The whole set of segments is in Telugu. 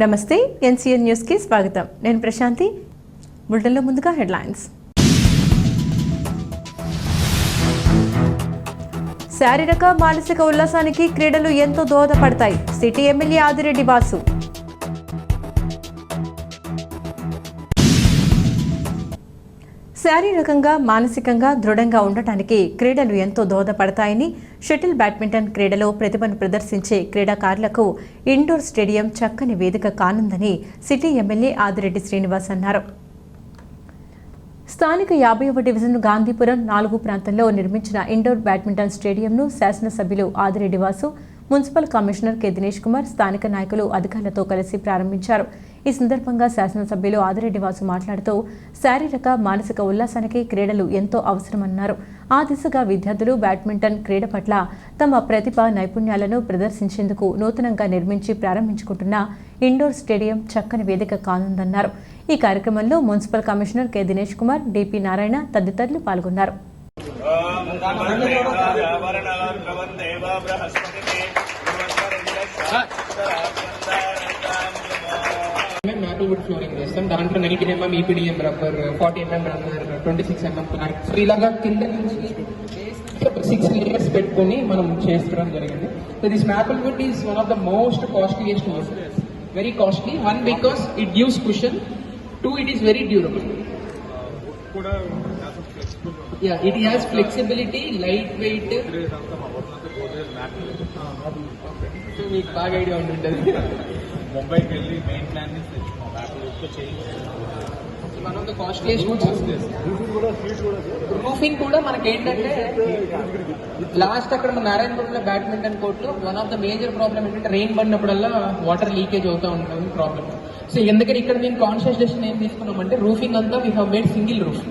నమస్తే ఎన్సీఎన్ న్యూస్ కి స్వాగతం. నేను ప్రశాంతి. బులెటిన్లో ముందుగా హెడ్లైన్స్. శారీరక మానసిక ఉల్లాసానికి క్రీడలు ఎంతో దోహదపడతాయి. City MLA Adireddy Vasu. శారీరకంగా మానసికంగా దృఢంగా ఉండటానికి క్రీడలు ఎంతో దోహదపడతాయని షటిల్ బ్యాడ్మింటన్ క్రీడలో ప్రతిభను ప్రదర్శించే క్రీడాకారులకు ఇండోర్ స్టేడియం చక్కని వేదిక కానుందని సిటీ ఎమ్మెల్యే ఆదిరెడ్డి శ్రీనివాస్ అన్నారు. స్థానిక 50వ డివిజన్ గాంధీపురం 4 ప్రాంతంలో నిర్మించిన ఇండోర్ బ్యాడ్మింటన్ స్టేడియంను శాసనసభ్యులు Adireddy Vasu, municipal commissioner K Dinesh Kumar, స్థానిక నాయకులు అధికారులతో కలిసి ప్రారంభించారు. ఈ సందర్భంగా శాసనసభ్యులు ఆదిరెడ్డి వాసు మాట్లాడుతూ శారీరక మానసిక ఉల్లాసానికి క్రీడలు ఎంతో అవసరమన్నారు. ఆ దిశగా విద్యార్థులు బ్యాడ్మింటన్ క్రీడ పట్ల తమ ప్రతిభ నైపుణ్యాలను ప్రదర్శించేందుకు నూతనంగా నిర్మించి ప్రారంభించుకుంటున్న ఇండోర్ స్టేడియం చక్కని వేదిక కానుందన్నారు. ఈ కార్యక్రమంలో municipal commissioner K Dinesh Kumar, DP Narayana తదితరులు పాల్గొన్నారు. వుడ్ ఫ్లోరింగ్ చేస్తాం. దాంట్లో 19 mm EPDM rubber, 40 mm rubber, 26 mm plank, ఇలాగా కింద నుంచి 6 లేయర్స్ పెట్టుకుని మనం చేసుకోవడం జరిగింది. So this maple wood is one of the most costliest wood. Very costly. 1 because it gives cushion, 2 it is very durable. Yeah, it has flexibility, light weight. So మీకు బాగా ఐడియా ఉంటుంది. ముంబైకి వెళ్ళి main plan one of the costliest roofing కూడా మనకి ఏంటంటే లాస్ట్ అక్కడ మన నారాయణపురంలో బ్యాడ్మింటన్ కోర్టులో one of the major problem ఏంటంటే రెయిన్ పడినప్పుడల్లా వాటర్ లీకేజ్ అవుతూ ఉంటుంది ప్రాబ్లమ్. సో ఎందుకంటే ఇక్కడ మేము కాన్షియస్ డెసిషన్ ఏం తీసుకున్నామంటే రూఫింగ్ అంతా we have made single roof.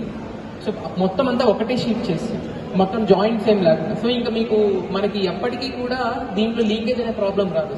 So మొత్తం అంతా ఒకటే షీట్ చేసి మొత్తం జాయింట్స్ ఏం లేకుండా. సో ఇంకా మీకు మనకి ఎప్పటికీ కూడా దీంట్లో లీకేజ్ అనే ప్రాబ్లం రాదు.